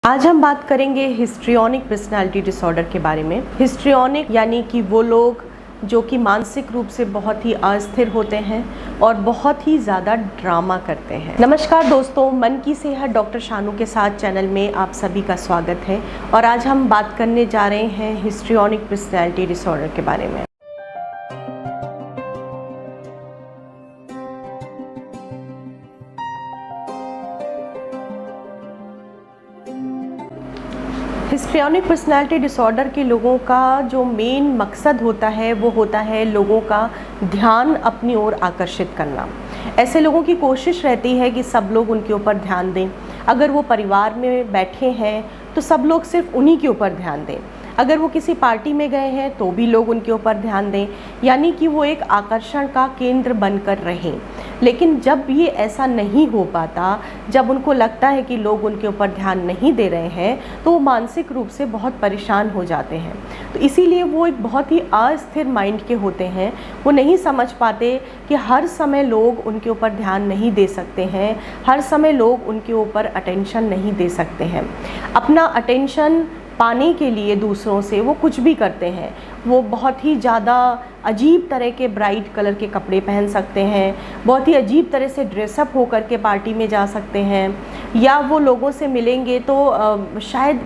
आज हम बात करेंगे हिस्ट्रियोनिक पर्सनालिटी डिसऑर्डर के बारे में। हिस्ट्रियोनिक यानी कि वो लोग जो कि मानसिक रूप से बहुत ही अस्थिर होते हैं और बहुत ही ज़्यादा ड्रामा करते हैं। नमस्कार दोस्तों, मन की सेहत डॉक्टर शानू के साथ चैनल में आप सभी का स्वागत है। और आज हम बात करने जा रहे हैं हिस्ट्रियोनिक पर्सनालिटी डिसऑर्डर के बारे में। हिस्ट्रियोनिक पर्सनालिटी डिसऑर्डर के लोगों का जो मेन मकसद होता है वो होता है लोगों का ध्यान अपनी ओर आकर्षित करना। ऐसे लोगों की कोशिश रहती है कि सब लोग उनके ऊपर ध्यान दें। अगर वो परिवार में बैठे हैं तो सब लोग सिर्फ उन्हीं के ऊपर ध्यान दें। अगर वो किसी पार्टी में गए हैं तो भी लोग उनके ऊपर ध्यान दें, यानी कि वो एक आकर्षण का केंद्र बनकर रहें। लेकिन जब ये ऐसा नहीं हो पाता, जब उनको लगता है कि लोग उनके ऊपर ध्यान नहीं दे रहे हैं, तो वो मानसिक रूप से बहुत परेशान हो जाते हैं। तो इसीलिए वो एक बहुत ही अस्थिर माइंड के होते हैं। वो नहीं समझ पाते कि हर समय लोग उनके ऊपर ध्यान नहीं दे सकते हैं, हर समय लोग उनके ऊपर अटेंशन नहीं दे सकते हैं। अपना अटेंशन पाने के लिए दूसरों से वो कुछ भी करते हैं। वो बहुत ही ज़्यादा अजीब तरह के ब्राइट कलर के कपड़े पहन सकते हैं, बहुत ही अजीब तरह से ड्रेसअप होकर के पार्टी में जा सकते हैं, या वो लोगों से मिलेंगे तो शायद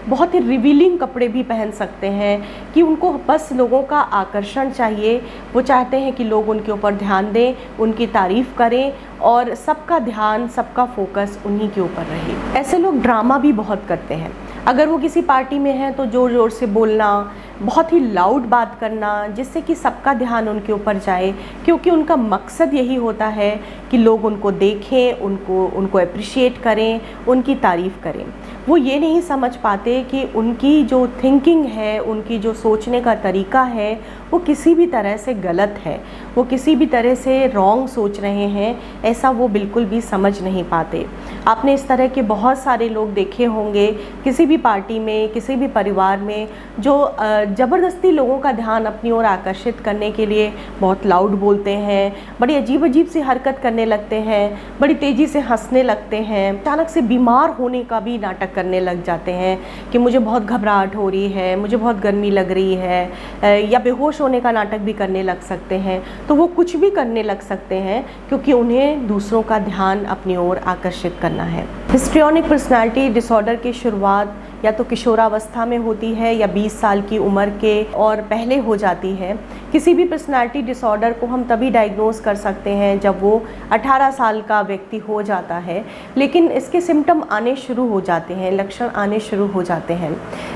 बहुत ही रिवीलिंग कपड़े भी पहन सकते हैं कि उनको बस लोगों का आकर्षण चाहिए। वो चाहते हैं कि लोग उनके ऊपर ध्यान दें, उनकी तारीफ़ करें और सबका ध्यान, सबका फोकस उन्हीं के ऊपर रहे। ऐसे लोग ड्रामा भी बहुत करते हैं। अगर वो किसी पार्टी में हैं तो ज़ोर ज़ोर से बोलना, बहुत ही लाउड बात करना, जिससे कि सबका ध्यान उनके ऊपर जाए, क्योंकि उनका मकसद यही होता है कि लोग उनको देखें, उनको अप्रिशिएट करें, उनकी तारीफ़ करें। वो ये नहीं समझ पाते कि उनकी जो थिंकिंग है, उनकी जो सोचने का तरीका है, वो किसी भी तरह से गलत है, वो किसी भी तरह से रॉन्ग सोच रहे हैं, ऐसा वो बिल्कुल भी समझ नहीं पाते। आपने इस तरह के बहुत सारे लोग देखे होंगे किसी भी पार्टी में, किसी भी परिवार में, जो ज़बरदस्ती लोगों का ध्यान अपनी ओर आकर्षित करने के लिए बहुत लाउड बोलते हैं, बड़ी अजीब अजीब सी हरकत करने लगते हैं, बड़ी तेज़ी से हंसने लगते हैं, अचानक से बीमार होने का भी नाटक करने लग जाते हैं कि मुझे बहुत घबराहट हो रही है, मुझे बहुत गर्मी लग रही है, या बेहोश होने का नाटक भी करने लग सकते हैं। तो वो कुछ भी करने लग सकते हैं क्योंकि उन्हें दूसरों का ध्यान अपनी ओर आकर्षित करना है। हिस्ट्रियोनिक पर्सनालिटी डिसऑर्डर की शुरुआत या तो किशोरावस्था में होती है या 20 साल की उम्र के और पहले हो जाती है। किसी भी पर्सनालिटी डिसऑर्डर को हम तभी डायग्नोज कर सकते हैं जब वो 18 साल का व्यक्ति हो जाता है, लेकिन इसके सिम्टम आने शुरू हो जाते हैं, लक्षण आने शुरू हो जाते हैं।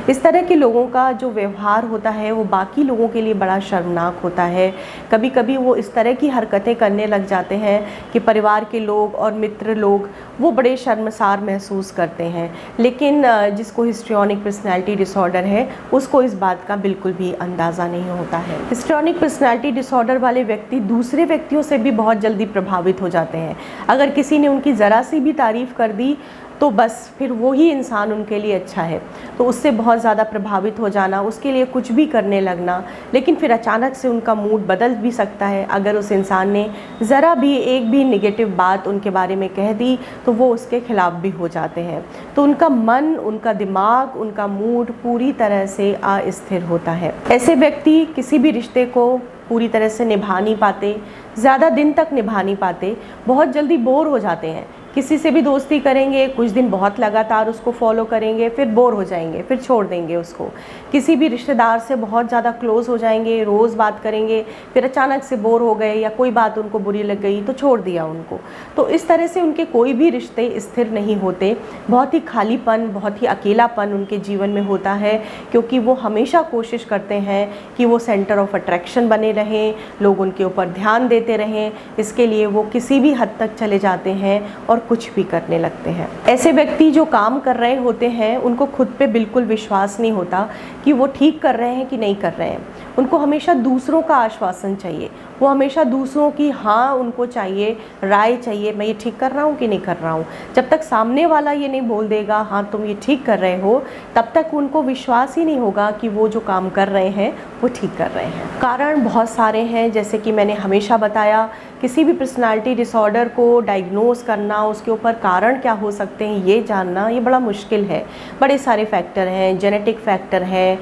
इस तरह के लोगों का जो व्यवहार होता है वो बाकी लोगों के लिए बड़ा शर्मनाक होता है। कभी कभी वो इस तरह की हरकतें करने लग जाते हैं कि परिवार के लोग और मित्र लोग वो बड़े शर्मसार महसूस करते हैं। लेकिन जिसको हिस्ट्रियोनिक पर्सनालिटी डिसऑर्डर है उसको इस बात का बिल्कुल भी अंदाज़ा नहीं होता है। हिस्ट्रियोनिक पर्सनालिटी डिसऑर्डर वाले व्यक्ति दूसरे व्यक्तियों से भी बहुत जल्दी प्रभावित हो जाते हैं। अगर किसी ने उनकी ज़रा सी भी तारीफ़ कर दी तो बस फिर वही इंसान उनके लिए अच्छा है, तो उससे बहुत ज़्यादा प्रभावित हो जाना, उसके लिए कुछ भी करने लगना। लेकिन फिर अचानक से उनका मूड बदल भी सकता है। अगर उस इंसान ने ज़रा भी एक भी नेगेटिव बात उनके बारे में कह दी तो वो उसके खिलाफ भी हो जाते हैं। तो उनका मन, उनका दिमाग, उनका मूड पूरी तरह से अस्थिर होता है। ऐसे व्यक्ति किसी भी रिश्ते को पूरी तरह से निभा नहीं पाते, ज़्यादा दिन तक निभा नहीं पाते, बहुत जल्दी बोर हो जाते हैं। किसी से भी दोस्ती करेंगे, कुछ दिन बहुत लगातार उसको फॉलो करेंगे, फिर बोर हो जाएंगे, फिर छोड़ देंगे उसको। किसी भी रिश्तेदार से बहुत ज़्यादा क्लोज़ हो जाएंगे, रोज़ बात करेंगे, फिर अचानक से बोर हो गए या कोई बात उनको बुरी लग गई तो छोड़ दिया उनको। तो इस तरह से उनके कोई भी रिश्ते स्थिर नहीं होते। बहुत ही खालीपन, बहुत ही अकेलापन उनके जीवन में होता है, क्योंकि वो हमेशा कोशिश करते हैं कि वो सेंटर ऑफ अट्रैक्शन बने रहें, लोग उनके ऊपर ध्यान देते रहें। इसके लिए वो किसी भी हद तक चले जाते हैं और कुछ भी करने लगते हैं। ऐसे व्यक्ति जो काम कर रहे होते हैं उनको खुद पे बिल्कुल विश्वास नहीं होता कि वो ठीक कर रहे हैं कि नहीं कर रहे हैं। उनको हमेशा दूसरों का आश्वासन चाहिए, वो हमेशा दूसरों की हाँ उनको चाहिए, राय चाहिए, मैं ये ठीक कर रहा हूँ कि नहीं कर रहा हूँ। जब तक सामने वाला ये नहीं बोल देगा हाँ तुम ये ठीक कर रहे हो, तब तक उनको विश्वास ही नहीं होगा कि वो जो काम कर रहे हैं वो ठीक कर रहे हैं। कारण बहुत सारे हैं, जैसे कि मैंने हमेशा बताया कि किसी भी पर्सनालिटी डिसऑर्डर को डायग्नोस करना, उसके ऊपर कारण क्या हो सकते हैं ये जानना, ये बड़ा मुश्किल है। बड़े सारे फैक्टर हैं, जेनेटिक फैक्टर हैं,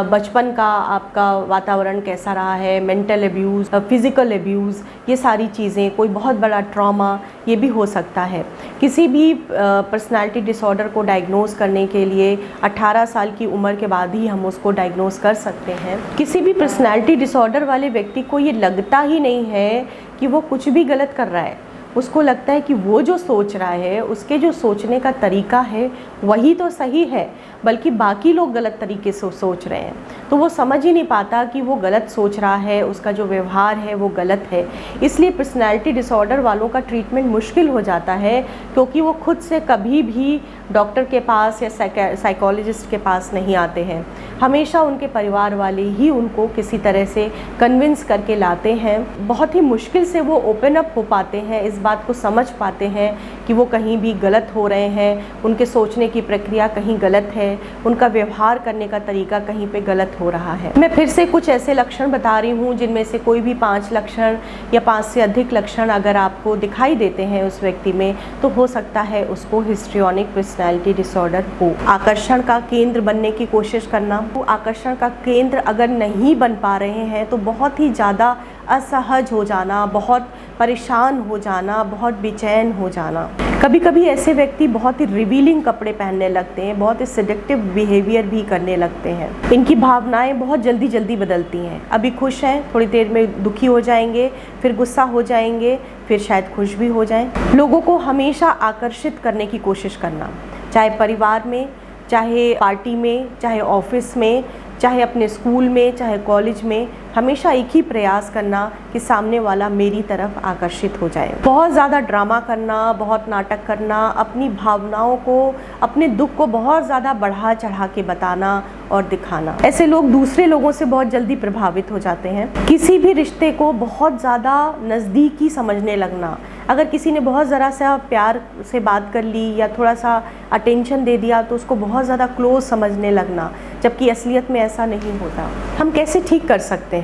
बचपन का आपका वातावरण कैसा रहा है, मेंटल एब्यूज़, फिज़िकल एब्यूज़, ये सारी चीज़ें, कोई बहुत बड़ा ट्रॉमा, ये भी हो सकता है। किसी भी पर्सनालिटी डिसऑर्डर को डायग्नोस करने के लिए 18 साल की उम्र के बाद ही हम उसको डायग्नोस कर सकते हैं। किसी भी पर्सनालिटी डिसऑर्डर वाले व्यक्ति को ये लगता ही नहीं है कि वो कुछ भी गलत कर रहा है। उसको लगता है कि वो जो सोच रहा है, उसके जो सोचने का तरीका है वही तो सही है, बल्कि बाकी लोग गलत तरीके से सोच रहे हैं। तो वो समझ ही नहीं पाता कि वो गलत सोच रहा है, उसका जो व्यवहार है वो गलत है। इसलिए पर्सनालिटी डिसऑर्डर वालों का ट्रीटमेंट मुश्किल हो जाता है, क्योंकि वो खुद से कभी भी डॉक्टर के पास या साइकोलॉजिस्ट के पास नहीं आते हैं। हमेशा उनके परिवार वाले ही उनको किसी तरह से कन्विंस करके लाते हैं। बहुत ही मुश्किल से वो ओपन अप हो पाते हैं, इस बात को समझ पाते हैं कि वो कहीं भी गलत हो रहे हैं, उनके सोचने की प्रक्रिया कहीं गलत है, उनका व्यवहार करने का तरीका कहीं पे गलत हो रहा है। मैं फिर से कुछ ऐसे लक्षण बता रही हूँ जिनमें से कोई भी 5 लक्षण या 5 से अधिक लक्षण अगर आपको दिखाई देते हैं उस व्यक्ति में, तो हो सकता है उसको हिस्ट्रियोनिक पर्सनालिटी डिसऑर्डर हो। आकर्षण का केंद्र बनने की कोशिश करना, वो आकर्षण का केंद्र अगर नहीं बन पा रहे हैं तो बहुत ही ज़्यादा असहज हो जाना, बहुत परेशान हो जाना, बहुत बेचैन हो जाना। कभी कभी ऐसे व्यक्ति बहुत ही रिवीलिंग कपड़े पहनने लगते हैं, बहुत ही सेडक्टिव बिहेवियर भी करने लगते हैं। इनकी भावनाएं बहुत जल्दी जल्दी बदलती हैं। अभी खुश हैं, थोड़ी देर में दुखी हो जाएंगे, फिर गुस्सा हो जाएंगे, फिर शायद खुश भी हो जाएं। लोगों को हमेशा आकर्षित करने की कोशिश करना, चाहे परिवार में, चाहे पार्टी में, चाहे ऑफिस में, चाहे अपने स्कूल में, चाहे कॉलेज में, हमेशा एक ही प्रयास करना कि सामने वाला मेरी तरफ आकर्षित हो जाए। बहुत ज़्यादा ड्रामा करना, बहुत नाटक करना, अपनी भावनाओं को, अपने दुख को बहुत ज़्यादा बढ़ा चढ़ा के बताना और दिखाना। ऐसे लोग दूसरे लोगों से बहुत जल्दी प्रभावित हो जाते हैं। किसी भी रिश्ते को बहुत ज़्यादा नज़दीकी समझने लगना, अगर किसी ने बहुत ज़रा सा प्यार से बात कर ली या थोड़ा सा अटेंशन दे दिया तो उसको बहुत ज़्यादा क्लोज समझने लगना, जबकि असलियत में ऐसा नहीं होता। हम कैसे ठीक कर सकते हैं?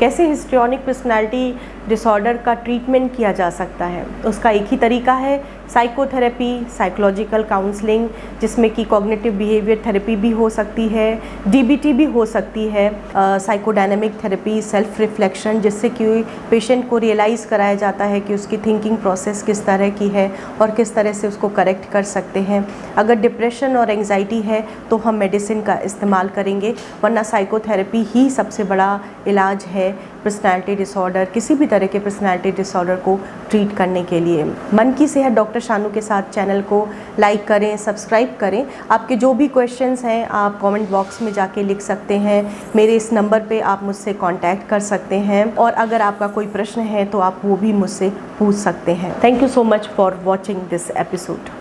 कैसे हिस्ट्रियोनिक पर्सनालिटी डिसऑर्डर का ट्रीटमेंट किया जा सकता है? उसका एक ही तरीका है, साइकोथेरेपी, साइकोलॉजिकल काउंसलिंग, जिसमें कि कॉग्निटिव बिहेवियर थेरेपी भी हो सकती है, डीबीटी भी हो सकती है, साइकोडायनेमिक थेरेपी, सेल्फ रिफ्लेक्शन, जिससे कि पेशेंट को रियलाइज़ कराया जाता है कि उसकी थिंकिंग प्रोसेस किस तरह की है और किस तरह से उसको करेक्ट कर सकते हैं। अगर डिप्रेशन और एंग्जाइटी है तो हम मेडिसिन का इस्तेमाल करेंगे, वरना साइकोथेरेपी ही सबसे बड़ा इलाज है पर्सनालिटी डिसऑर्डर, किसी भी तरह के पर्सनालिटी डिसऑर्डर को ट्रीट करने के लिए। मन की सेहत डॉक्टर शानू के साथ चैनल को लाइक करें, सब्सक्राइब करें। आपके जो भी क्वेश्चंस हैं आप कमेंट बॉक्स में जाके लिख सकते हैं। मेरे इस नंबर पे आप मुझसे कांटेक्ट कर सकते हैं, और अगर आपका कोई प्रश्न है तो आप वो भी मुझसे पूछ सकते हैं। Thank you so much for watching this episode.